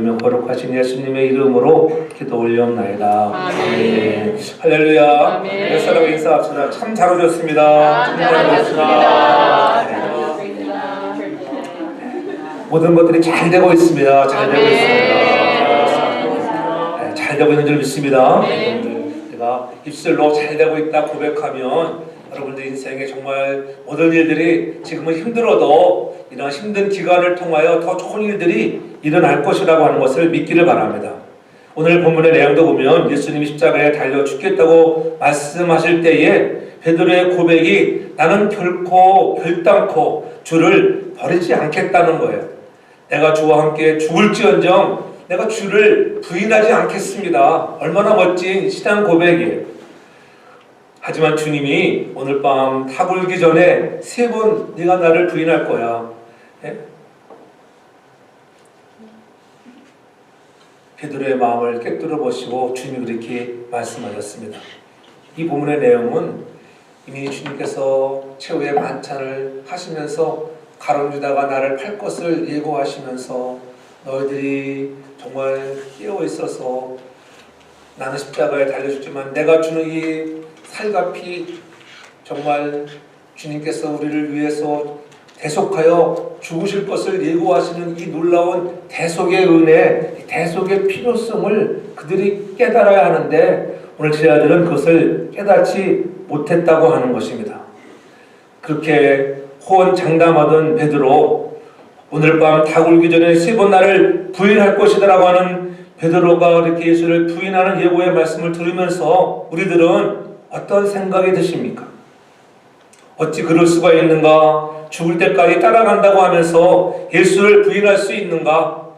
이끌며 거룩하신 예수님의 이름으로 기도 올려옵나이다. 아멘. 할렐루야. 아멘. 예수라고 인사합시다. 참 잘 오셨습니다. 참 잘하셨습니다. 모든 것들이 잘 되고 있습니다. 잘 되고 아멘. 있습니다. 네, 잘 되고 있는 줄 믿습니다. 아멘. 여러분들, 제가 입술로 잘 되고 있다 고백하면 여러분들 인생에 정말 모든 일들이 지금은 힘들어도 이런 힘든 기간을 통하여 더 좋은 일들이 일어날 것이라고 하는 것을 믿기를 바랍니다. 오늘 본문의 내용도 보면 예수님이 십자가에 달려 죽겠다고 말씀하실 때에 베드로의 고백이 나는 결단코 주를 버리지 않겠다는 거예요. 내가 주와 함께 죽을지언정 내가 주를 부인하지 않겠습니다. 얼마나 멋진 신앙 고백이에요. 하지만 주님이 오늘 밤 타불기 전에 3번 네가 나를 부인할 거야. 예? 베드로의 마음을 꿰뚫어 보시고 주님이 그렇게 말씀하셨습니다. 이 본문의 내용은 이미 주님께서 최후의 만찬을 하시면서 가론유다가 나를 팔 것을 예고하시면서 너희들이 정말 깨어 있어서 나는 십자가에 달려 죽지만 내가 주는 이 살과 피 정말 주님께서 우리를 위해서 대속하여 죽으실 것을 예고하시는 이 놀라운 대속의 은혜, 대속의 필요성을 그들이 깨달아야 하는데 오늘 제자들은 그것을 깨닫지 못했다고 하는 것입니다. 그렇게 호언장담하던 베드로, 오늘 밤 다 굴기 전에 3번 나를 부인할 것이다라고 하는 베드로가 이렇게 예수를 부인하는 예고의 말씀을 들으면서 우리들은 어떤 생각이 드십니까? 어찌 그럴 수가 있는가? 죽을 때까지 따라간다고 하면서 예수를 부인할 수 있는가?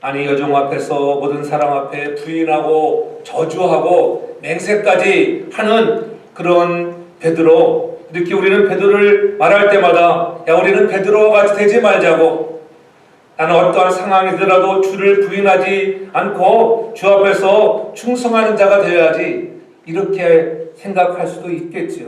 아니 여종 앞에서 모든 사람 앞에 부인하고 저주하고 맹세까지 하는 그런 베드로, 이렇게 우리는 베드로를 말할 때마다 야 우리는 베드로와 같이 되지 말자고, 나는 어떠한 상황이더라도 주를 부인하지 않고 주 앞에서 충성하는 자가 되어야지, 이렇게 생각할 수도 있겠지요.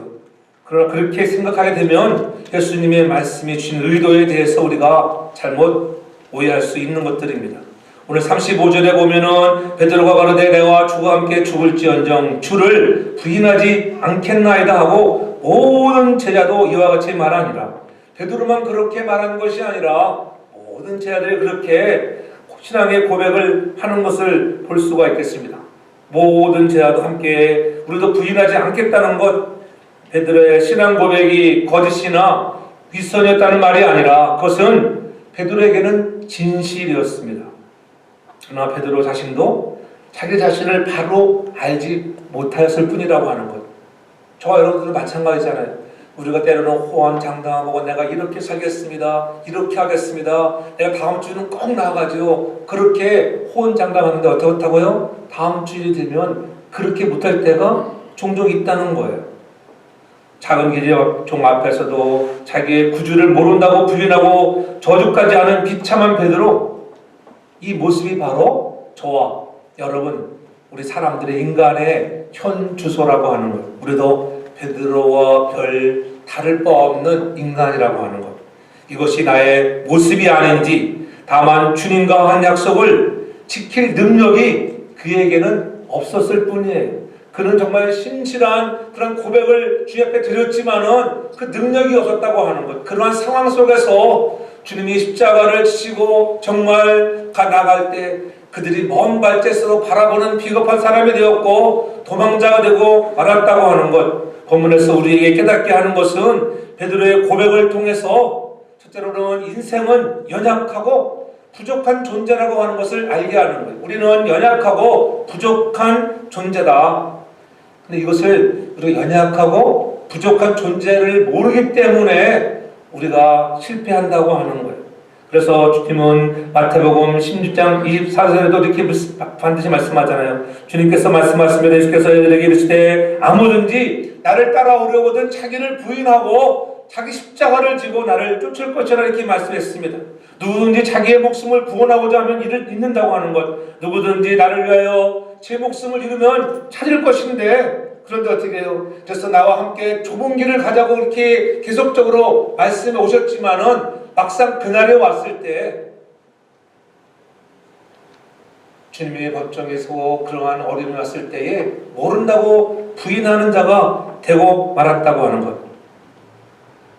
그러나 그렇게 생각하게 되면 예수님의 말씀이 주신 의도에 대해서 우리가 잘못 오해할 수 있는 것들입니다. 오늘 35절에 보면은 베드로가 가로되 내가 주와 함께 죽을지언정 주를 부인하지 않겠나이다 하고 모든 제자도 이와 같이 말하니라. 베드로만 그렇게 말한 것이 아니라 모든 제자들이 그렇게 신앙의 고백을 하는 것을 볼 수가 있겠습니다. 모든 제자도 함께 우리도 부인하지 않겠다는 것, 베드로의 신앙 고백이 거짓이나 윗선이었다는 말이 아니라 그것은 베드로에게는 진실이었습니다. 그러나 베드로 자신도 자기 자신을 바로 알지 못하였을 뿐이라고 하는 것. 저와 여러분들은 마찬가지잖아요. 우리가 때로는 호언장담하고 내가 이렇게 살겠습니다, 이렇게 하겠습니다, 내가 다음 주는 꼭 나가지요, 그렇게 호언장담하는데 어떻다고요? 다음 주일이 되면 그렇게 못할 때가 종종 있다는 거예요. 작은 기적 앞에서도 자기의 구주를 모른다고 부인하고 저주까지 하는 비참한 베드로, 이 모습이 바로 저와 여러분, 우리 사람들의 인간의 현 주소라고 하는 것. 우리도 베드로와 별 다를 바 없는 인간이라고 하는 것. 이것이 나의 모습이 아닌지, 다만 주님과 한 약속을 지킬 능력이 그에게는 없었을 뿐이에요. 그는 정말 신실한 그런 고백을 주님 앞에 드렸지만은 그 능력이 없었다고 하는 것. 그러한 상황 속에서 주님이 십자가를 지시고 정말 나갈 때 그들이 먼 발짓으로 바라보는 비겁한 사람이 되었고 도망자가 되고 말았다고 하는 것. 본문에서 우리에게 깨닫게 하는 것은 베드로의 고백을 통해서 첫째로는 인생은 연약하고 부족한 존재라고 하는 것을 알게 하는 거예요. 우리는 연약하고 부족한 존재다. 근데 이것을 우리가 연약하고 부족한 존재를 모르기 때문에 우리가 실패한다고 하는 거예요. 그래서 주님은 마태복음 16장 24절에도 이렇게 반드시 말씀하잖아요. 주님께서 말씀하시면 예수께서 이들에게 이르시되 아무든지 나를 따라오려거든 자기를 부인하고 자기 십자가를 지고 나를 쫓을 것이라 이렇게 말씀했습니다. 누구든지 자기의 목숨을 구원하고자 하면 이를 잃는다고 하는 것, 누구든지 나를 위하여 제 목숨을 잃으면 찾을 것인데, 그런데 어떻게 해요? 그래서 나와 함께 좁은 길을 가자고 이렇게 계속적으로 말씀해 오셨지만은 막상 그날에 왔을 때 주님의 법정에서 그러한 어려움이 왔을 때에 모른다고 부인하는 자가 되고 말았다고 하는 것.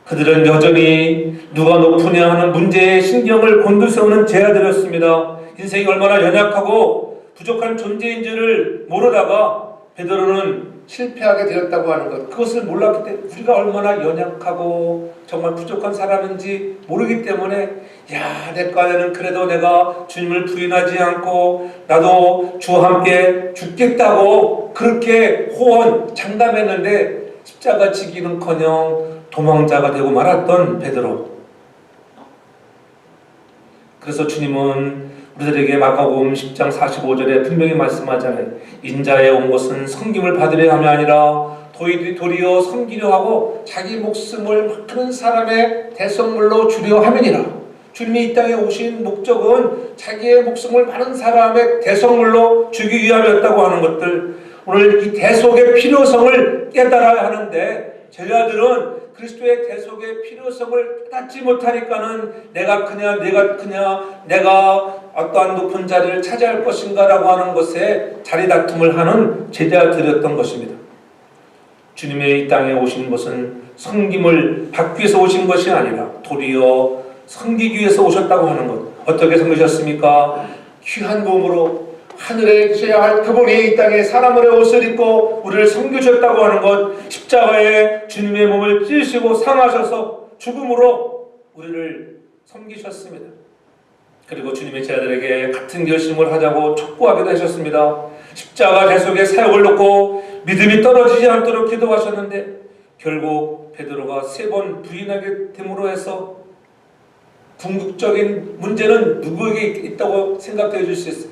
그들은 여전히 누가 높으냐 하는 문제에 신경을 곤두세우는 제자들이었습니다. 인생이 얼마나 연약하고 부족한 존재인지를 모르다가 베드로는 실패하게 되었다고 하는 것. 그것을 몰랐기 때문에 우리가 얼마나 연약하고 정말 부족한 사람인지 모르기 때문에 내 거 안에는 그래도 내가 주님을 부인하지 않고 나도 주와 함께 죽겠다고 그렇게 호언 장담했는데 십자가 지기는커녕 도망자가 되고 말았던 베드로. 그래서 주님은 우리들에게 마가복음 10장 45절에 분명히 말씀하잖아요. 인자에 온 것은 섬김을 받으려 함이 아니라 도리어 섬기려 하고 자기 목숨을 큰 사람의 대성물로 주려 함이니라. 주님이 이 땅에 오신 목적은 자기의 목숨을 많은 사람의 대성물로 주기 위함이었다고 하는 것들, 오늘 이 대속의 필요성을 깨달아야 하는데 제자들은 그리스도의 대속의 필요성을 깨닫지 못하니까는 내가 어떠한 높은 자리를 차지할 것인가라고 하는 것에 자리다툼을 하는 제자들이었던 것입니다. 주님의 이 땅에 오신 것은 섬김을 받기 위해서 오신 것이 아니라 도리어 섬기기 위해서 오셨다고 하는 것. 어떻게 섬기셨습니까? 귀한 몸으로 하늘에 계셔야 할 그분이 이 땅에 사람의 옷을 입고 우리를 섬기셨다고 하는 것. 십자가에 주님의 몸을 찢으시고 상하셔서 죽음으로 우리를 섬기셨습니다. 그리고 주님의 제자들에게 같은 결심을 하자고 촉구하기도 하셨습니다. 십자가 대속의 사역을 놓고 믿음이 떨어지지 않도록 기도하셨는데 결국 베드로가 3번 부인하게 됨으로 해서 궁극적인 문제는 누구에게 있다고 생각해 줄 수 있어요.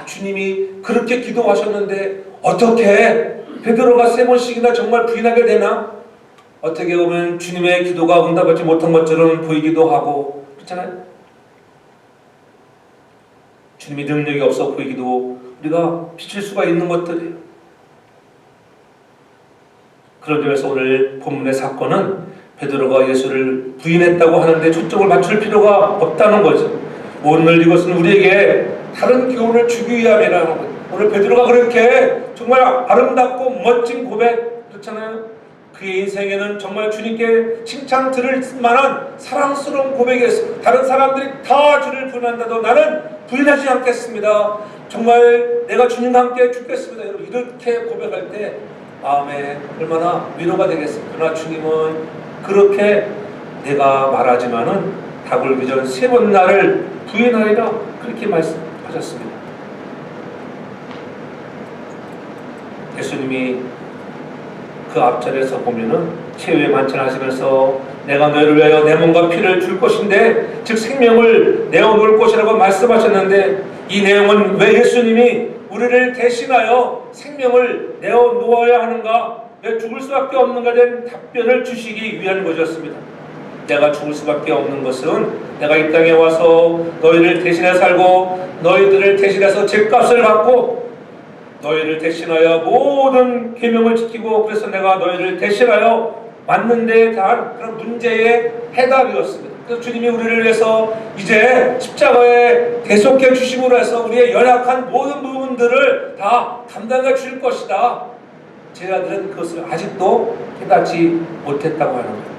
주님이 그렇게 기도하셨는데 어떻게 베드로가 3번씩이나 정말 부인하게 되나? 어떻게 보면 주님의 기도가 응답하지 못한 것처럼 보이기도 하고 그렇잖아요. 주님이 능력이 없어 보이기도 우리가 비칠 수가 있는 것들이에요. 그런 점에서 오늘 본문의 사건은 베드로가 예수를 부인했다고 하는데 초점을 맞출 필요가 없다는 거죠. 오늘 이것은 우리에게 다른 교훈을 주기 위함이라는 거예요. 오늘 베드로가 그렇게 정말 아름답고 멋진 고백, 그렇잖아요. 그의 인생에는 정말 주님께 칭찬 들을 만한 사랑스러운 고백이었어요. 다른 사람들이 다 주를 부인한다도 나는 부인하지 않겠습니다. 정말 내가 주님과 함께 죽겠습니다. 이렇게 고백할 때 마음에 얼마나 위로가 되겠습니까? 그러나 주님은 그렇게 내가 말하지만은 다굴기 전 3번 나를 부인하리라 그렇게 말씀하셨습니다. 예수님이 그 앞절에서 보면은 최후의 만찬하시면서 내가 너희를 위하여 내 몸과 피를 줄 것인데 즉 생명을 내어놓을 것이라고 말씀하셨는데 이 내용은 왜 예수님이 우리를 대신하여 생명을 내어놓아야 하는가, 왜 죽을 수밖에 없는가 된 답변을 주시기 위한 것이었습니다. 내가 죽을 수밖에 없는 것은 내가 이 땅에 와서 너희를 대신해 살고 너희들을 대신해서 죗값을 받고 너희를 대신하여 모든 계명을 지키고 그래서 내가 너희를 대신하여 맞는 데에 대한 그런 문제의 해답이었습니다. 그래서 주님이 우리를 위해서 이제 십자가에 대속해 주심으로 해서 우리의 연약한 모든 부분들을 다 감당해 줄 것이다. 제자들은 그것을 아직도 깨닫지 못했다고 하는 거예요.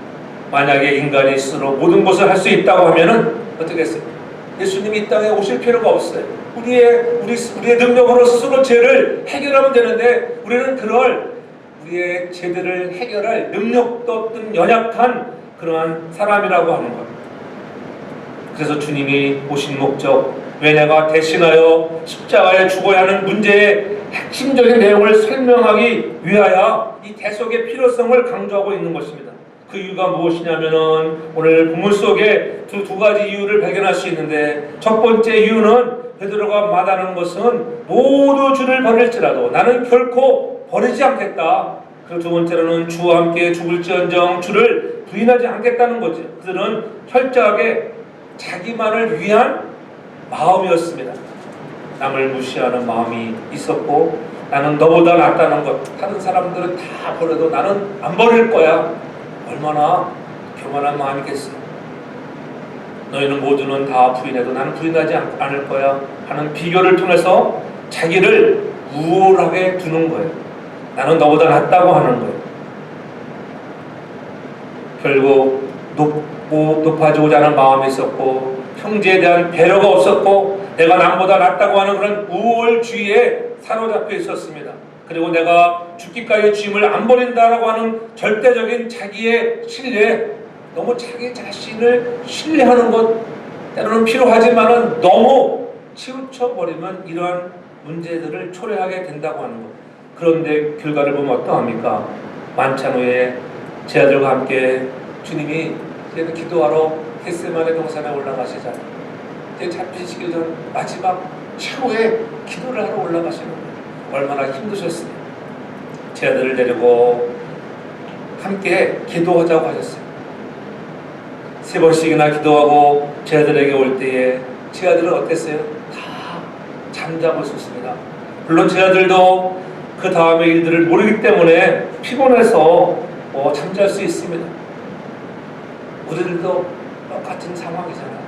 만약에 인간이 스스로 모든 것을 할 수 있다고 하면은 어떻게 했어요? 예수님이 이 땅에 오실 필요가 없어요. 우리의 능력으로 스스로 죄를 해결하면 되는데 우리는 우리의 죄들을 해결할 능력도 없던 연약한 그러한 사람이라고 하는 것. 그래서 주님이 오신 목적, 왜 내가 대신하여 십자가에 죽어야 하는 문제의 핵심적인 내용을 설명하기 위하여 이 대속의 필요성을 강조하고 있는 것입니다. 그 이유가 무엇이냐면은 오늘 본문 속에 두 가지 이유를 발견할 수 있는데, 첫 번째 이유는 베드로가 말하는 것은 모두 주를 버릴지라도 나는 결코 버리지 않겠다. 그리고 두 번째로는 주와 함께 죽을지언정 주를 부인하지 않겠다는 거죠. 그들은 철저하게 자기만을 위한 마음이었습니다. 남을 무시하는 마음이 있었고, 나는 너보다 낫다는 것, 다른 사람들은 다 버려도 나는 안 버릴 거야. 얼마나 교만한 마음이겠어요. 너희는 모두는 다 부인해도 나는 부인하지 않을 거야 하는 비교를 통해서 자기를 우월하게 두는 거예요. 나는 너보다 낫다고 하는 거예요. 결국 높아지고자 하는 마음이 있었고 형제에 대한 배려가 없었고 내가 남보다 낫다고 하는 그런 우월주의에 사로잡혀 있었습니다. 그리고 내가 죽기까지 주님을 안 버린다라고 하는 절대적인 자기의 신뢰, 너무 자기 자신을 신뢰하는 것 때로는 필요하지만은 너무 치우쳐버리면 이러한 문제들을 초래하게 된다고 하는 것. 그런데 결과를 보면 어떠합니까? 만찬 후에 제 아들과 함께 주님이 이제 기도하러 겟세마네 동산에 올라가시잖아요. 이제 잡히시기 전 마지막 최후의 기도를 하러 올라가시는 거예요. 얼마나 힘드셨어요. 제 아들을 데리고 함께 기도하자고 하셨어요. 3번씩이나 기도하고 제 아들에게 올 때에 제 아들은 어땠어요? 다 잠자고 있었습니다. 물론 제 아들도 그 다음의 일들을 모르기 때문에 피곤해서 잠잘 수 있습니다. 우리들도 똑같은 상황이잖아요.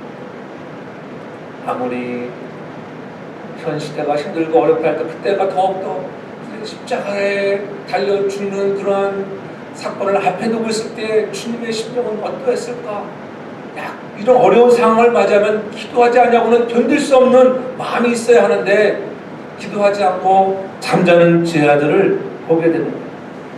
아무리 현 시대가 힘들고 어렵다 할 때 그때가 더욱더 십자가에 달려 죽는 그러한 사건을 앞에 두고 있을 때 주님의 심정은 어떠했을까? 이런 어려운 상황을 맞이하면 기도하지 않냐고는 견딜 수 없는 마음이 있어야 하는데 기도하지 않고 잠자는 제 아들을 보게 되는 거예요.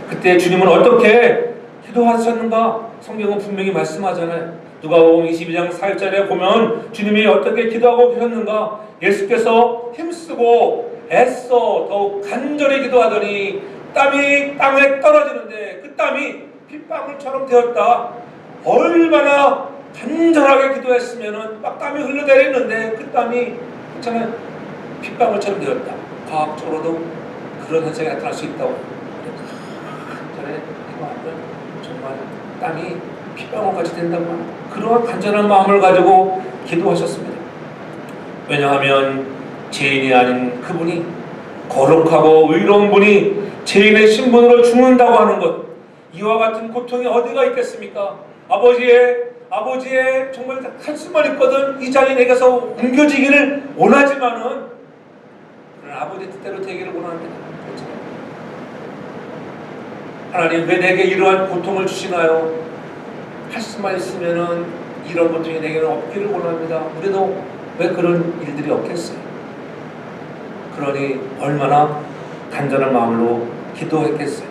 그때 주님은 어떻게 기도하셨는가? 성경은 분명히 말씀하잖아요. 누가복음 22장 4절에 보면 주님이 어떻게 기도하고 계셨는가? 예수께서 힘쓰고 애써 더욱 간절히 기도하더니 땀이 땅에 떨어지는데 그 땀이 핏방울처럼 되었다. 얼마나 간절하게 기도했으면은 막 땀이 흘러내리는데 그 땀이 있잖아요. 핏방울처럼 되었다. 과학적으로도 그런 현상이 나타날 수 있다고. 전에 기도하면 정말 땀이 핏방울같이 된다고 하는 그러한 간절한 마음을 가지고 기도하셨습니다. 왜냐하면 죄인이 아닌 그분이 거룩하고 의로운 분이 죄인의 신분으로 죽는다고 하는 것, 이와 같은 고통이 어디가 있겠습니까? 아버지의 정말 한숨만 있거든 이 잔이 내게서 옮겨지기를 원하지만은 그런 아버지 뜻대로 되기를 원합니다. 그렇죠? 하나님 왜 내게 이러한 고통을 주시나요? 할 수만 있으면은 이런 고통이 내게는 없기를 원합니다. 우리도 왜 그런 일들이 없겠어요? 그러니 얼마나 간절한 마음으로 기도했겠어요.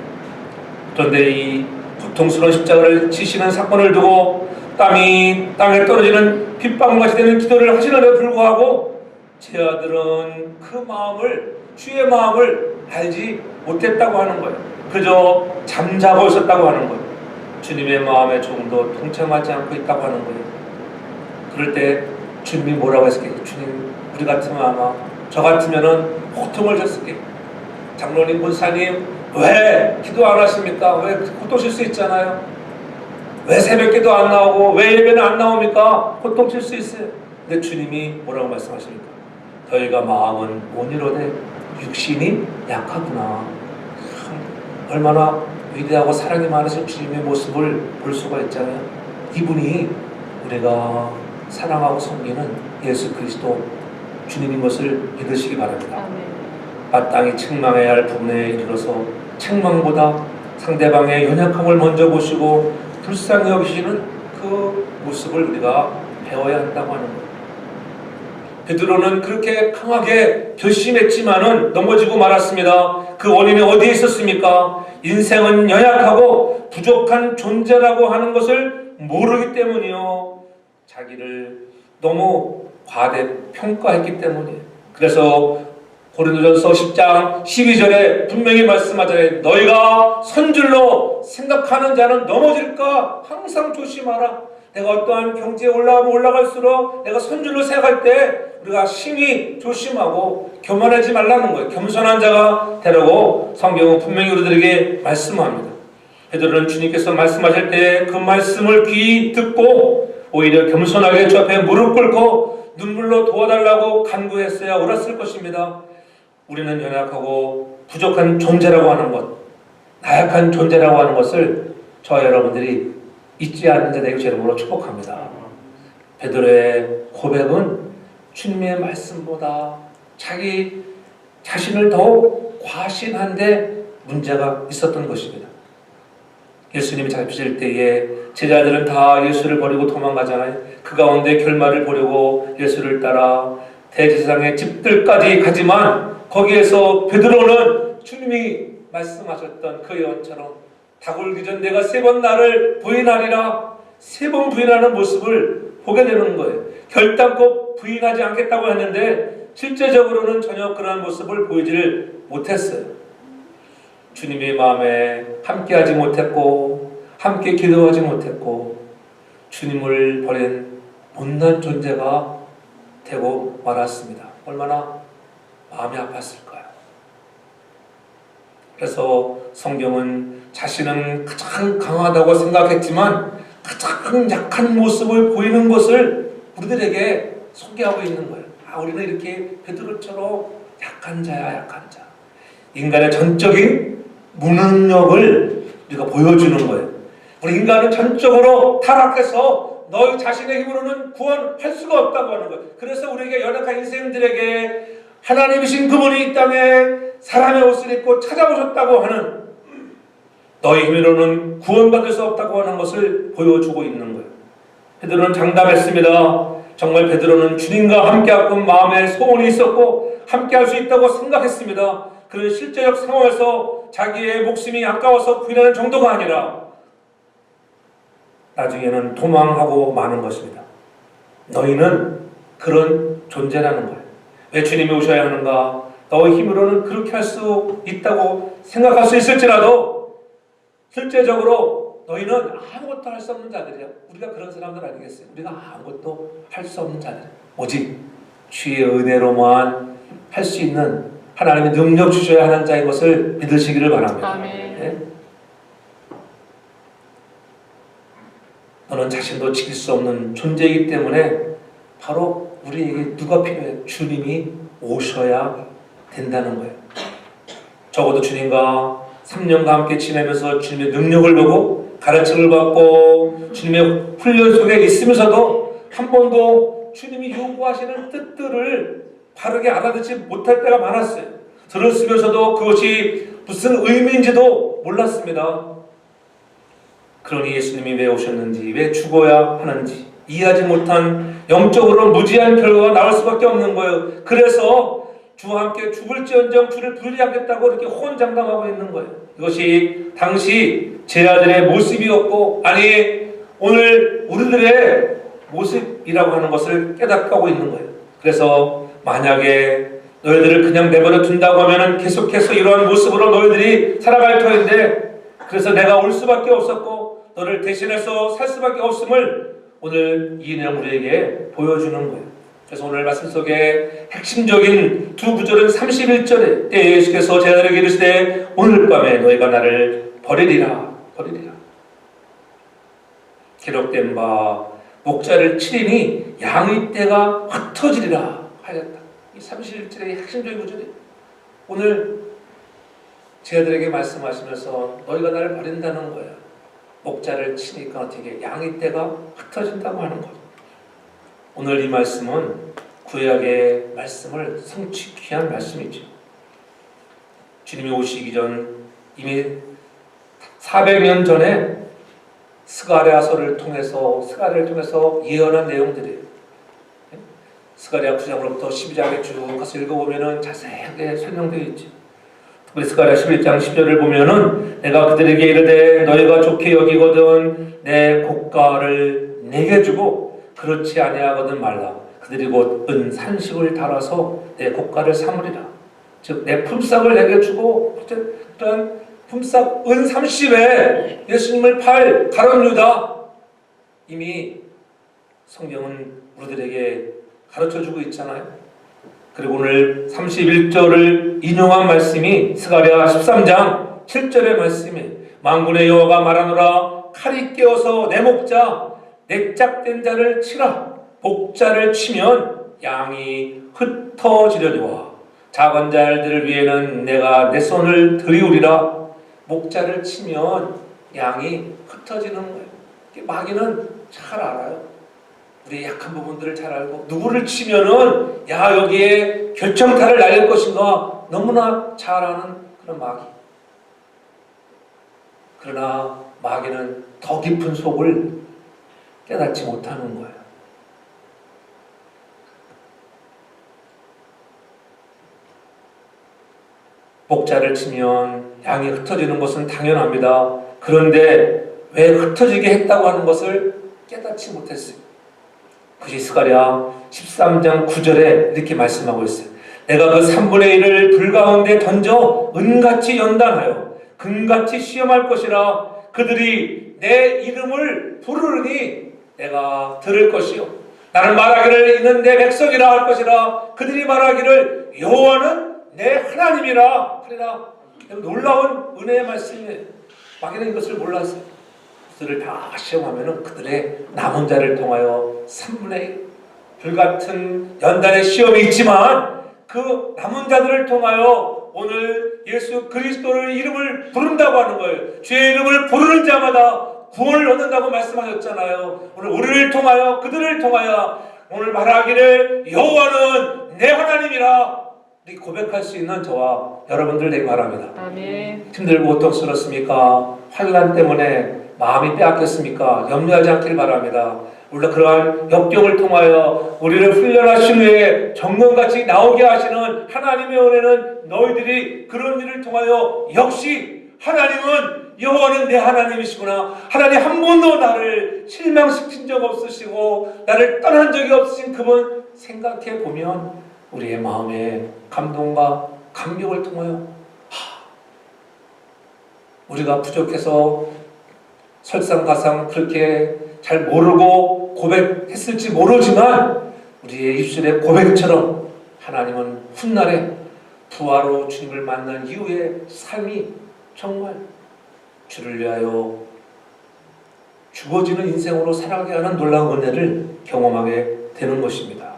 그런데 이 고통스러운 십자가를 지시는 사건을 두고 땀이 땅에 떨어지는 빗방울같이 되는 기도를 하시는데 불구하고 제 아들은 그 마음을, 주의 마음을 알지 못했다고 하는 거예요. 그저 잠자고 있었다고 하는 거예요. 주님의 마음에 조금도 동참하지 않고 있다고 하는 거예요. 그럴 때 주님이 뭐라고 했을까요? 주님, 우리 같으면 아마 저 같으면은 고통을 줬을게요. 장로님, 권사님, 왜 기도 안 하십니까? 왜 고통칠 수 있잖아요. 왜 새벽기도 안 나오고 왜 예배는 안 나옵니까? 고통칠 수 있어요. 근데 주님이 뭐라고 말씀하십니까? 너희가 마음은 못 이루되 육신이 약하구나. 얼마나 위대하고 사랑이 많으신 주님의 모습을 볼 수가 있잖아요. 이분이 우리가 사랑하고 섬기는 예수 그리스도 주님인 것을 믿으시기 바랍니다. 마땅히 책망해야 할 부분에 이르러서 책망보다 상대방의 연약함을 먼저 보시고 불쌍히 여기시는 그 모습을 우리가 배워야 한다고 하는 거예요. 베드로는 그렇게 강하게 결심했지만은 넘어지고 말았습니다. 그 원인이 어디에 있었습니까? 인생은 연약하고 부족한 존재라고 하는 것을 모르기 때문이요. 자기를 너무 과대평가했기 때문이에요. 그래서 고린도전서 10장 12절에 분명히 말씀하잖아요. 너희가 선줄로 생각하는 자는 넘어질까 항상 조심하라. 내가 어떠한 경지에 올라가면 올라갈수록 내가 선줄로 생각할 때 우리가 심히 조심하고 교만하지 말라는 거예요. 겸손한 자가 되라고 성경은 분명히 우리들에게 말씀합니다. 베드로는 주님께서 말씀하실 때 그 말씀을 귀 듣고 오히려 겸손하게 주 앞에 무릎 꿇고 눈물로 도와달라고 간구했어야 옳았을 것입니다. 우리는 연약하고 부족한 존재라고 하는 것, 나약한 존재라고 하는 것을 저와 여러분들이 잊지 않는 자 되기를 제 이름으로 축복합니다. 베드로의 고백은 주님의 말씀보다 자기 자신을 더욱 과신한데 문제가 있었던 것입니다. 예수님이 잡히실 때에 제자들은 다 예수를 버리고 도망가잖아요. 그 가운데 결말을 보려고 예수를 따라 대제사장의 집들까지 가지만 거기에서 베드로는 주님이 말씀하셨던 그 예언처럼 닭 울기 전 내가 3번 나를 부인하리라 3번 부인하는 모습을 보게 되는 거예요. 결단코 부인하지 않겠다고 했는데 실제적으로는 전혀 그런 모습을 보이지를 못했어요. 주님의 마음에 함께하지 못했고 함께 기도하지 못했고 주님을 버린 못난 존재가 되고 말았습니다. 얼마나 마음이 아팠을까요? 그래서 성경은 자신은 가장 강하다고 생각했지만 가장 약한 모습을 보이는 것을 우리들에게 소개하고 있는 거예요. 우리는 이렇게 베드로처럼 약한 자야, 약한 자. 인간의 전적인 무능력을 우리가 보여주는 거예요. 우리 인간은 전적으로 타락해서 너희 자신의 힘으로는 구원할 수가 없다고 하는 거예요. 그래서 우리에게 연약한 인생들에게 하나님이신 그분이 이 땅에 사람의 옷을 입고 찾아오셨다고 하는 너희 힘으로는 구원받을 수 없다고 하는 것을 보여주고 있는 거예요. 베드로는 장담했습니다. 정말 베드로는 주님과 함께하고 마음에 소원이 있었고 함께할 수 있다고 생각했습니다. 그런 실제적 상황에서 자기의 목숨이 아까워서 부인하는 정도가 아니라 나중에는 도망하고 마는 것입니다. 너희는 그런 존재라는 거예요. 왜 주님이 오셔야 하는가? 너희 힘으로는 그렇게 할 수 있다고 생각할 수 있을지라도 실제적으로 너희는 아무것도 할 수 없는 자들이야. 우리가 그런 사람들 아니겠어요? 우리가 아무것도 할 수 없는 자들. 오직 주의 은혜로만 할 수 있는 하나님의 능력 주셔야 하는 자인 것을 믿으시기를 바랍니다. 아멘. 네? 너는 자신도 지킬 수 없는 존재이기 때문에 바로 우리에게 누가 필요해? 주님이 오셔야 된다는 거예요. 적어도 주님과 3년간 함께 지내면서 주님의 능력을 보고 가르침을 받고 주님의 훈련 속에 있으면서도 한 번도 주님이 요구하시는 뜻들을 바르게 알아듣지 못할 때가 많았어요. 들었으면서도 그것이 무슨 의미인지도 몰랐습니다. 그러니 예수님이 왜 오셨는지, 왜 죽어야 하는지 이해하지 못한 영적으로 무지한 결과가 나올 수밖에 없는 거예요. 그래서 주와 함께 죽을지언정 주를 부르지 않겠다고 이렇게 호언장담하고 있는 거예요. 이것이 당시 제자들의 모습이었고, 아니 오늘 우리들의 모습이라고 하는 것을 깨닫고 있는 거예요. 그래서 만약에 너희들을 그냥 내버려 둔다고 하면 계속해서 이러한 모습으로 너희들이 살아갈 터인데, 그래서 내가 올 수밖에 없었고 너를 대신해서 살 수밖에 없음을 오늘 이 내용 우리에게 보여주는 거예요. 그래서 오늘 말씀 속에 핵심적인 두 구절은 31절에 때 예수께서 제자들에게 이르시되 오늘 밤에 너희가 나를 버리리라. 기록된 바 목자를 치리니 양의 떼가 흩어지리라 하였다. 이 31절의 핵심적인 구절이 오늘 제자들에게 말씀하시면서 너희가 나를 버린다는 거예요. 목자를 치니까 어떻게 양의 떼가 흩어진다고 하는 거예요. 오늘 이 말씀은 구약의 말씀을 성취케 한 말씀이죠. 주님이 오시기 전 이미 400년 전에 스가랴서를 통해서 예언한 내용들이에요. 스가랴 9장으로부터 12장에 쭉 가서 읽어보면 자세하게 설명되어 있죠. 특별히 스가랴 11장 10절을 보면은 내가 그들에게 이르되 너희가 좋게 여기거든 내 고가를 내게 주고 그렇지 아니하거든 말라. 그들이 곧 은 산식을 달아서 내 고가를 삼으리라. 즉 내 품삯을 내게 주고 어떤 품삯 은 30에 예수님을 팔 가룟 유다, 이미 성경은 우리들에게 가르쳐주고 있잖아요. 그리고 오늘 31절을 인용한 말씀이 스가랴 13장 7절의 말씀이에요. 만군의 여호와가 말하노라 칼이 깨어서 내 목자 내 짝된 자를 치라. 목자를 치면 양이 흩어지려니와 작은 자들을 위해는 내가 내 손을 들이우리라. 목자를 치면 양이 흩어지는 거예요. 마귀는 잘 알아요. 우리의 약한 부분들을 잘 알고 누구를 치면은 야 여기에 결정타를 날릴 것인가 너무나 잘 아는 그런 마귀. 그러나 마귀는 더 깊은 속을 깨닫지 못하는 거예요. 목자를 치면 양이 흩어지는 것은 당연합니다. 그런데 왜 흩어지게 했다고 하는 것을 깨닫지 못했어요. 그것이 스가랴 13장 9절에 이렇게 말씀하고 있어요. 내가 그 3분의 1을 불 가운데 던져 은같이 연단하여 금같이 시험할 것이라. 그들이 내 이름을 부르니 내가 들을 것이요 나는 말하기를 이는 내 백성이라 할 것이라. 그들이 말하기를 여호와는 내 하나님이라 하리라. 놀라운 은혜의 말씀이에요. 마귀는 이것을 몰랐어요. 그들을 다 시험하면은 그들의 남은 자를 통하여 3분의 1 불같은 연단의 시험이 있지만 그 남은 자들을 통하여 오늘 예수 그리스도를 이름을 부른다고 하는 거예요. 주의 이름을 부르는 자마다 구원을 얻는다고 말씀하셨잖아요. 오늘 우리를 통하여 그들을 통하여 오늘 말하기를 여호와는 내 하나님이라 고백할 수 있는 저와 여러분들 되기 바랍니다. 아멘. 힘들고 고통스럽습니까? 환난 때문에 마음이 빼앗겼습니까? 염려하지 않길 바랍니다. 물론 그러한 역경을 통하여 우리를 훈련하신 후에 정금같이 나오게 하시는 하나님의 은혜는 너희들이 그런 일을 통하여 역시 하나님은 여호와는 내 하나님이시구나. 하나님 한 번도 나를 실망시킨 적 없으시고 나를 떠난 적이 없으신 그분 생각해 보면 우리의 마음에 감동과 감격을 통하여 우리가 부족해서 설상가상 그렇게 잘 모르고 고백했을지 모르지만 우리의 입술의 고백처럼 하나님은 훗날에 부활로 주님을 만난 이후의 삶이 정말 주를 위하여 죽어지는 인생으로 살아가게 하는 놀라운 은혜를 경험하게 되는 것입니다.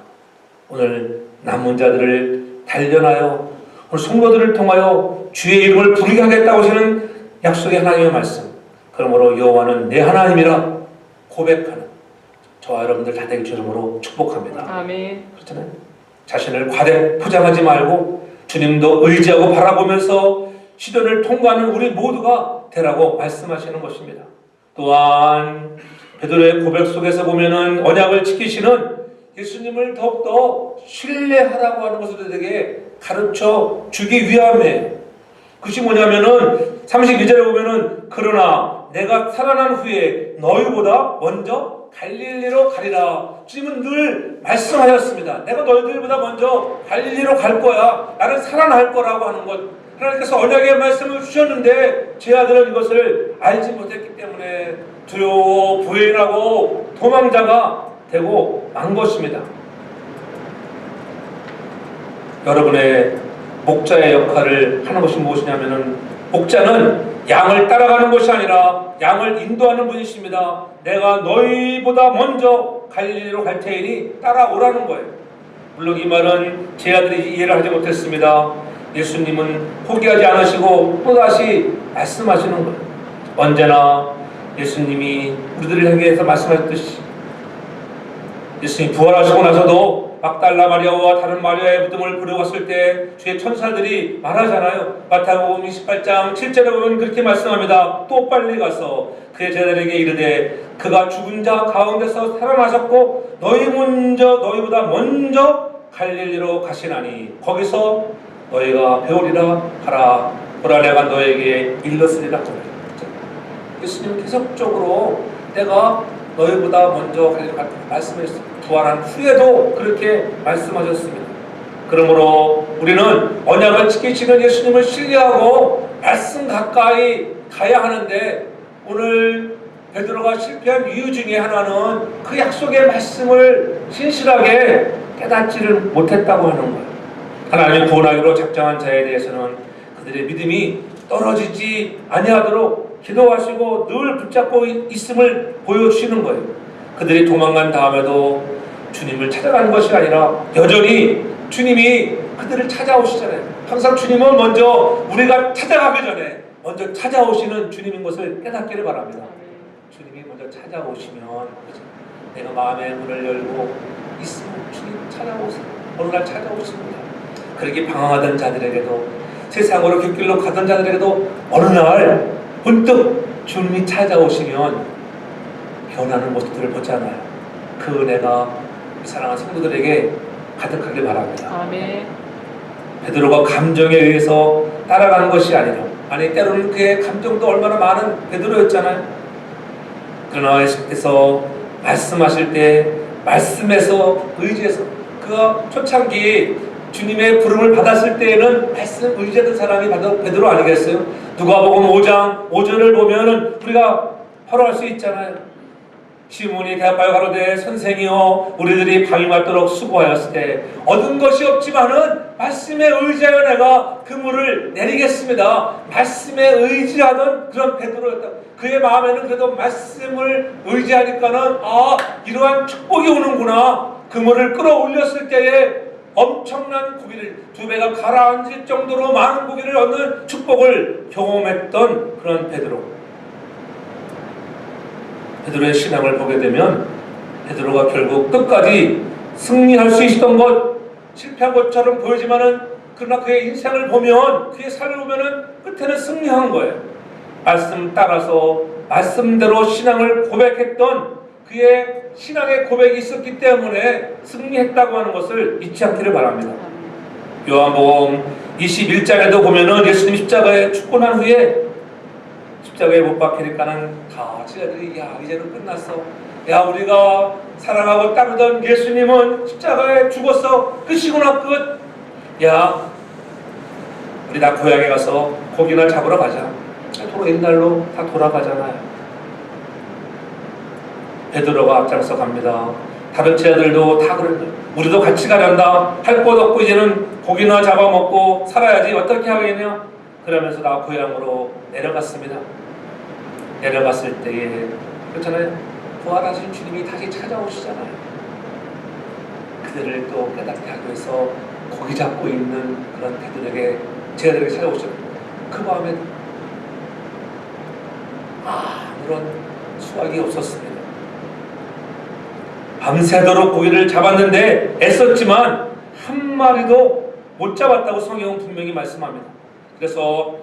오늘 남은 자들을 단련하여 오늘 성도들을 통하여 주의 이름을 부르게 하겠다고 하시는 약속의 하나님의 말씀. 그러므로 여호와는 내 하나님이라 고백하는 저와 여러분들 다 되기 주름으로 축복합니다. 아멘. 그렇잖아요. 자신을 과대 포장하지 말고 주님도 의지하고 바라보면서 시련을 통과하는 우리 모두가 되라고 말씀하시는 것입니다. 또한 베드로의 고백 속에서 보면은 언약을 지키시는 예수님을 더욱더 신뢰하라고 하는 것을 우리에게 가르쳐 주기 위함에 그것이 뭐냐면은 32절에 보면은 그러나 내가 살아난 후에 너희보다 먼저 갈릴리로 가리라. 주님은 늘 말씀하셨습니다. 내가 너희들보다 먼저 갈릴리로 갈 거야. 나는 살아날 거라고 하는 것. 하나님께서 언약의 말씀을 주셨는데 제 아들은 이것을 알지 못했기 때문에 두려워 부인하고 도망자가 되고 만 것입니다. 여러분의 목자의 역할을 하는 것이 무엇이냐면은 목자는 양을 따라가는 것이 아니라 양을 인도하는 분이십니다. 내가 너희보다 먼저 갈릴리로 갈 테니 따라오라는 거예요. 물론 이 말은 제 아들이 이해를 하지 못했습니다. 예수님은 포기하지 않으시고 또다시 말씀하시는 거예요. 언제나 예수님이 우리들을 향해서 말씀하셨듯이 예수님이 부활하시고 나서도 막달라 마리아와 다른 마리아의 무덤을 부려갔을 때 주의 천사들이 말하잖아요. 마태복음 28장 7절에 보면 그렇게 말씀합니다. 또 빨리 가서 그의 제자들에게 이르되 그가 죽은 자 가운데서 살아나셨고 너희보다 먼저 갈릴리로 가시나니 거기서 너희가 배우리라 하라. 보라 내가 너에게 일렀으리라. 예수님은 계속적으로 내가 너희보다 먼저 갈릴리로 갈 거라 말씀하셨습니다. 부활한 후에도 그렇게 말씀하셨습니다. 그러므로 우리는 언약을 지키시는 예수님을 신뢰하고 말씀 가까이 가야 하는데 오늘 베드로가 실패한 이유 중에 하나는 그 약속의 말씀을 신실하게 깨닫지를 못했다고 하는 거예요. 하나님이 구원하기로 작정한 자에 대해서는 그들의 믿음이 떨어지지 아니하도록 기도하시고 늘 붙잡고 있음을 보여주시는 거예요. 그들이 도망간 다음에도 주님을 찾아가는 것이 아니라 여전히 주님이 그들을 찾아오시잖아요. 항상 주님은 먼저 우리가 찾아가기 전에 먼저 찾아오시는 주님인 것을 깨닫기를 바랍니다. 주님이 먼저 찾아오시면 내가 마음의 문을 열고 있으면 주님 찾아오세요. 어느 날 찾아오십니다. 그렇게 방황하던 자들에게도, 세상으로 곁길로 가던 자들에게도 어느 날 문득 주님이 찾아오시면 변하는 모습들을 보잖아요. 그 은혜가 이 사랑하는 성도들에게 가득하길 바랍니다. 아멘. 베드로가 감정에 의해서 따라가는 것이 아니라, 아니 때로는 그의 감정도 얼마나 많은 베드로였잖아요. 그러나 예수께서 말씀하실 때 말씀에서 의지해서, 그가 초창기 주님의 부름을 받았을 때에는 말씀 의지하던 사람이 바로 베드로 아니겠어요? 누가복음 5장 5절을 보면은 우리가 바로 알 수 있잖아요. 시몬이 대답하여 가로되 선생이여 우리들이 밤이 맞도록 수고하였을 때 얻은 것이 없지만은 말씀에 의지하여 내가 그물을 내리겠습니다. 말씀에 의지하던 그런 베드로였다. 그의 마음에는 그래도 말씀을 의지하니까는 이러한 축복이 오는구나. 그물을 끌어올렸을 때에 엄청난 고기를, 2배가 가라앉을 정도로 많은 고기를 얻는 축복을 경험했던 그런 베드로. 베드로의 신앙을 보게 되면 베드로가 결국 끝까지 승리할 수 있었던 것, 실패한 것처럼 보이지만은, 그러나 그의 인생을 보면, 그의 삶을 보면은 끝에는 승리한 거예요. 말씀 따라서 말씀대로 신앙을 고백했던 그의 신앙의 고백이 있었기 때문에 승리했다고 하는 것을 잊지 않기를 바랍니다. 요한복음 21장에도 보면은 예수님 십자가에 죽고 난 후에 십자가에 못 박히니까는 다 제자들이 이제는 끝났어. 우리가 사랑하고 따르던 예수님은 십자가에 죽었어. 끝이구나 끝. 우리 다 고향에 가서 고기나 잡으러 가자. 옛날로 다 돌아가잖아요. 베드로가 앞장서 갑니다. 다른 제자들도 다 그런다. 우리도 같이 가란다. 할 것 없고 이제는 고기나 잡아먹고 살아야지 어떻게 하겠냐. 그러면서 다 고향으로 내려갔습니다. 내려갔을 때에 그렇잖아요. 부활하신 주님이 다시 찾아오시잖아요. 그들을 또 깨닫게 하기 위해서 고기 잡고 있는 그런 그들에게, 제자들에게 찾아오셨어요. 그 마음에 아무런 수확이 없었습니다. 밤새도록 고기를 잡았는데 애썼지만 한 마리도 못 잡았다고 성경은 분명히 말씀합니다. 그래서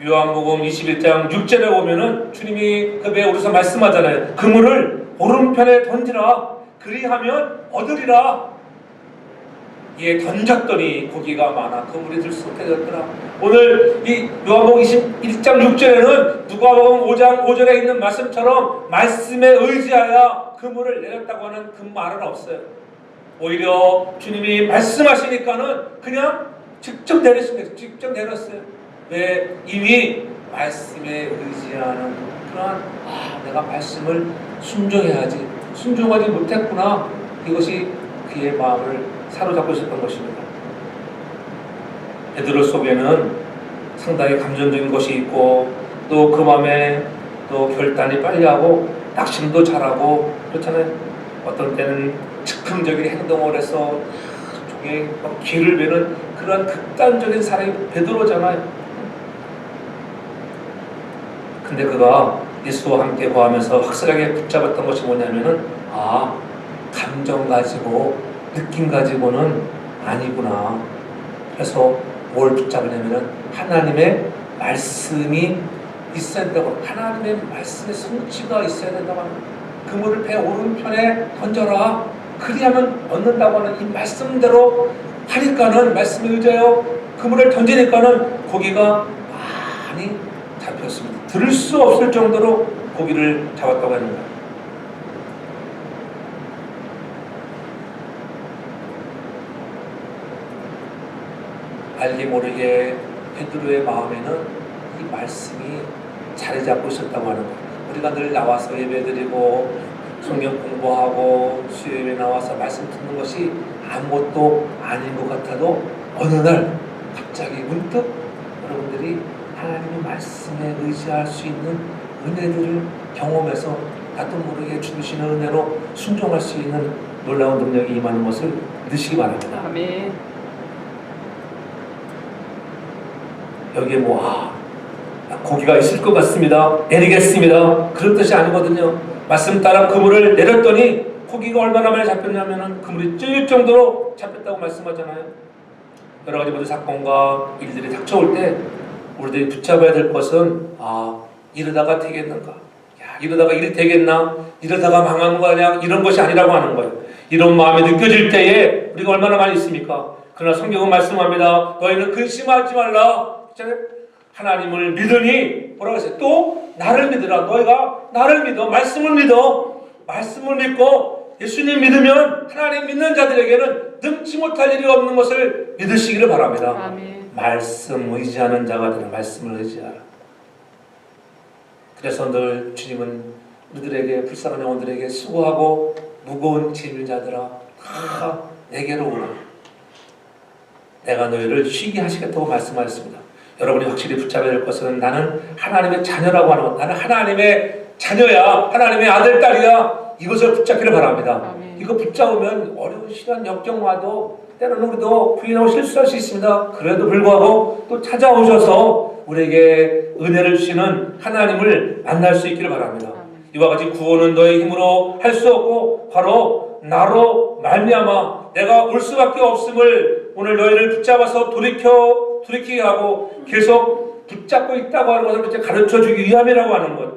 요한복음 21장 6절에 보면은 주님이 그 배에 오르서 말씀하잖아요. 그물을 오른편에 던지라. 그리하면 얻으리라. 던졌더니 고기가 많아 그물이 들쑥해졌더라. 오늘 이 요한복음 21장 6절에는 누가복음 5장 5절에 있는 말씀처럼 말씀에 의지하여 그물을 내렸다고 하는 그 말은 없어요. 오히려 주님이 말씀하시니까는 그냥 직접 내렸습니다. 직접 내렸어요. 왜? 이미 말씀에 의지하는 그러한 내가 말씀을 순종해야지, 순종하지 못했구나. 이것이 그의 마음을 사로잡고 있었던 것입니다. 베드로 속에는 상당히 감정적인 것이 있고, 또 그 마음에 또 결단이 빨리 하고 낙심도 잘하고 그렇잖아요. 어떤 때는 즉흥적인 행동을 해서 종의 길을 베는 그런 극단적인 사람이 베드로잖아요. 근데 그가 예수와 함께 거하면서 확실하게 붙잡았던 것이 뭐냐면은 감정 가지고 느낌 가지고는 아니구나. 그래서 뭘 붙잡으냐면은 하나님의 말씀이 있어야 된다고, 하나님의 말씀의 성취가 있어야 된다고 하는, 그물을 배 오른편에 던져라. 그리하면 얻는다고 하는 이 말씀대로 하니까는, 말씀에 의지하여 그물을 던지니까는 고기가 많이 잡혔습니다. 들을 수 없을 정도로 고기를 잡았다고 하는 거예요. 알게 모르게 베드로의 마음에는 이 말씀이 자리 잡고 있었다고 하는 거예요. 우리가 늘 나와서 예배드리고 성경 공부하고 수요일에 나와서 말씀 듣는 것이 아무것도 아닌 것 같아도 어느 날 갑자기 문득 여러분들이 하나님의 말씀에 의지할 수 있는 은혜들을 경험해서 나도 모르게 주시는 은혜로 순종할 수 있는 놀라운 능력이 임하는 것을 믿으시기 바랍니다. 아멘. 여기에 고기가 있을 것 같습니다. 내리겠습니다. 그런 뜻이 아니거든요. 말씀 따라 그물을 내렸더니 고기가 얼마나 많이 잡혔냐면은 그물이 찔릴 정도로 잡혔다고 말씀하잖아요. 여러 가지 모든 사건과 일들이 닥쳐올 때 우리들이 붙잡아야 될 것은 이러다가 되겠는가? 야, 이러다가 일 되겠나? 이러다가 망한 거 아니야? 이런 것이 아니라고 하는 거예요. 이런 마음이 느껴질 때에 우리가 얼마나 많이 있습니까? 그러나 성경은 말씀합니다. 너희는 근심하지 말라. 하나님을 믿으니 뭐라고 했어요? 또 나를 믿으라. 너희가 나를 믿어. 말씀을 믿어. 말씀을 믿고 예수님 믿으면 하나님 믿는 자들에게는 능치 못할 일이 없는 것을 믿으시기를 바랍니다. 아멘. 말씀 의지하는 자가 되는 말씀을 의지하라. 그래서 늘 주님은 우리들에게 불쌍한 영혼들에게 수고하고 무거운 짐을 자들아 내게로 오라. 내가 너희를 쉬게 하시겠다고 말씀하셨습니다. 여러분이 확실히 붙잡아야 될 것은 나는 하나님의 자녀라고 하는 것, 나는 하나님의 자녀야, 하나님의 아들, 딸이야. 이것을 붙잡기를 바랍니다. 아멘. 이거 붙잡으면 어려운 시간, 역경 와도 때로는 우리도 부인하고 실수할 수 있습니다. 그래도 불구하고 또 찾아오셔서 우리에게 은혜를 주시는 하나님을 만날 수 있기를 바랍니다. 아멘. 이와 같이 구원은 너의 힘으로 할 수 없고 바로 나로 말미암아 내가 올 수밖에 없음을 오늘 너희를 붙잡아서 돌이키게 하고 계속 붙잡고 있다고 하는 것을 이제 가르쳐주기 위함이라고 하는 것.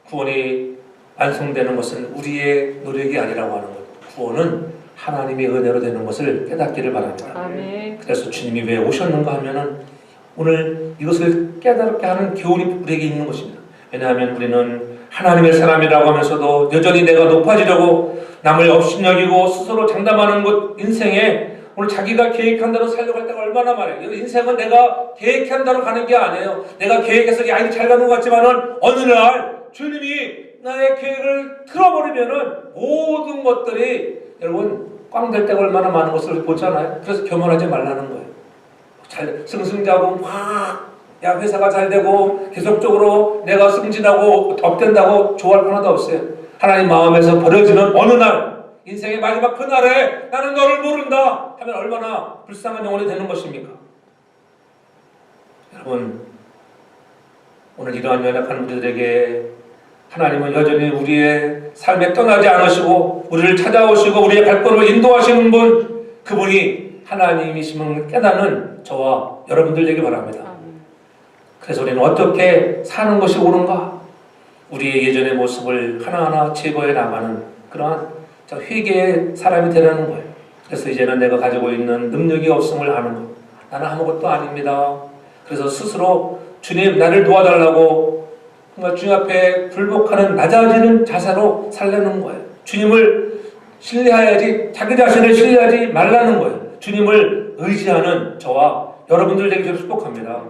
구원이 완성되는 것은 우리의 노력이 아니라고 하는 것. 구원은 하나님의 은혜로 되는 것을 깨닫기를 바랍니다. 아멘. 그래서 주님이 왜 오셨는가 하면은 오늘 이것을 깨닫게 하는 교훈이 우리에게 있는 것입니다. 왜냐하면 우리는 하나님의 사람이라고 하면서도 여전히 내가 높아지려고 남을 업신여기고 스스로 장담하는 것 인생에 오늘 자기가 계획한 대로 살려고 할 때가 얼마나 많아요. 인생은 내가 계획한 대로 가는 게 아니에요. 내가 계획해서 야, 이거 잘 가는 것 같지만은 어느 날 주님이 나의 계획을 틀어버리면은 모든 것들이 여러분 꽝 될 때가 얼마나 많은 것을 보잖아요. 그래서 교만하지 말라는 거예요. 잘 승승자고 야 회사가 잘 되고 계속적으로 내가 승진하고 업된다고 좋아할 건 하나도 없어요. 하나님 마음에서 버려지는 어느 날 인생의 마지막 그날에 나는 너를 모른다 하면 얼마나 불쌍한 영혼이 되는 것입니까? 여러분 오늘 이러한 연약한 우리들에게 하나님은 여전히 우리의 삶에 떠나지 않으시고 우리를 찾아오시고 우리의 발걸음을 인도하시는 분, 그분이 하나님이심을 깨닫는 저와 여러분들 되길 바랍니다. 그래서 우리는 어떻게 사는 것이 옳은가? 우리의 예전의 모습을 하나하나 제거해 나가는 그러한 회개의 사람이 되라는 거예요. 그래서 이제는 내가 가지고 있는 능력이 없음을 아는 것. 나는 아무것도 아닙니다. 그래서 스스로 주님 나를 도와달라고 정말 주님 앞에 굴복하는 낮아지는 자세로 살려는 거예요. 주님을 신뢰해야지 자기 자신을 신뢰하지 말라는 거예요. 주님을 의지하는 저와 여러분들 되기 저를 축복합니다.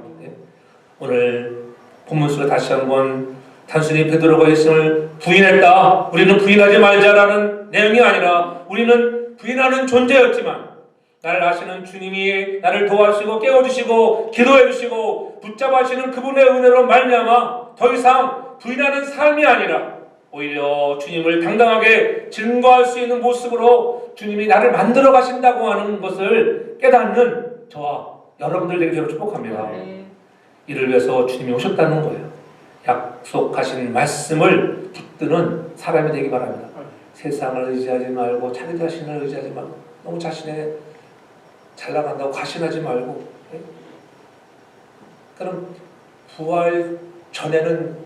오늘 본문 속에 다시 한번 단순히 베드로가 예수님을 부인했다, 우리는 부인하지 말자라는 내용이 아니라 우리는 부인하는 존재였지만 나를 아시는 주님이 나를 도와주시고 깨워주시고 기도해주시고 붙잡아주시는 그분의 은혜로 말미암아 더 이상 부인하는 삶이 아니라 오히려 주님을 당당하게 증거할 수 있는 모습으로 주님이 나를 만들어 가신다고 하는 것을 깨닫는 저와 여러분들에게 저를 축복합니다. 이를 위해서 주님이 오셨다는 거예요. 약속하신 말씀을 붙드는 사람이 되기 바랍니다. 세상을 의지하지 말고 자기 자신을 의지하지 말고 너무 자신의 잘 나간다고 과신하지 말고. 그럼 부활 전에는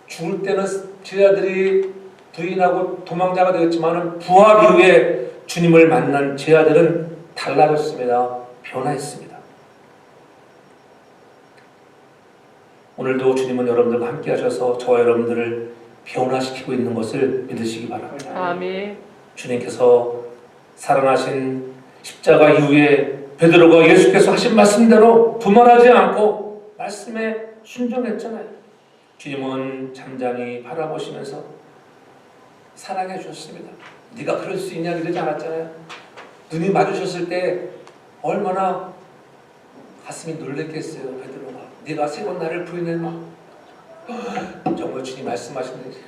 죽을 때는 제자들이 부인하고 도망자가 되었지만 부활 이후에 주님을 만난 제자들은 달라졌습니다. 변화했습니다. 오늘도 주님은 여러분들과 함께 하셔서 저와 여러분들을 변화시키고 있는 것을 믿으시기 바랍니다. 아멘. 주님께서 살아나신 십자가 이후에 베드로가 예수께서 하신 말씀대로 두말하지 않고 말씀에 순종했잖아요. 주님은 잠잠히 바라보시면서 사랑해 주셨습니다. 네가 그럴 수 있냐 이러지 않았잖아요. 눈이 마주쳤을 때 얼마나 가슴이 놀랬겠어요. 베드로가 네가 세 번 나를 부인했나? 정말 주님 말씀하시는지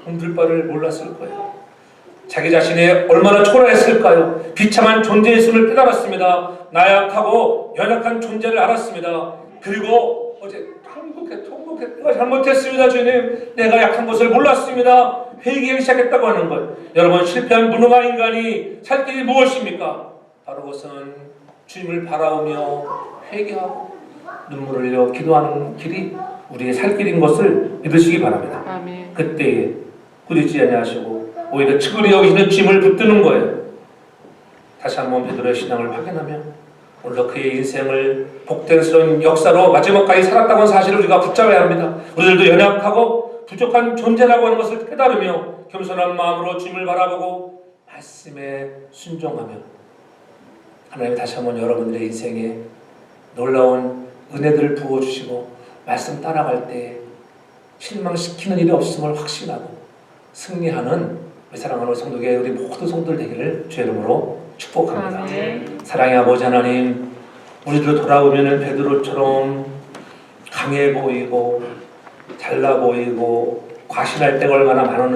흔들 바를 몰랐을 거예요. 자기 자신이 얼마나 초라했을까요? 비참한 존재였음을 깨달았습니다. 나약하고 연약한 존재를 알았습니다. 그리고 어제 통곡해 내가 잘못했습니다 주님. 내가 약한 것을 몰랐습니다. 회개하기 시작했다고 하는 것. 여러분, 실패한 무능한 인간이 살 길이 무엇입니까? 바로 그것은 주님을 바라보며 회개하고 눈물을 흘려 기도하는 길이 우리의 살 길인 것을 믿으시기 바랍니다. 아멘. 그때에 꾸짖지 아니하시고 오히려 측은히 여기시는 주님을 붙드는 거예요. 다시 한번 베드로의 신앙을 확인하며 오늘도 그의 인생을 복된스러운 역사로 마지막까지 살았다고 하는 사실을 우리가 붙잡아야 합니다. 우리들도 연약하고 부족한 존재라고 하는 것을 깨달으며 겸손한 마음으로 주님을 바라보고 말씀에 순종하며 하나님 다시 한번 여러분들의 인생에 놀라운 은혜들을 부어주시고 말씀 따라갈 때 실망시키는 일이 없음을 확신하고 승리하는 우리 사랑하는 성도계 우리 모든 성도들 되기를 주의 이름으로 축복합니다. 아멘. 사랑의 아버지 하나님, 우리들 돌아오면 베드로처럼 강해 보이고 잘나 보이고 과신할 때가 얼마나 많은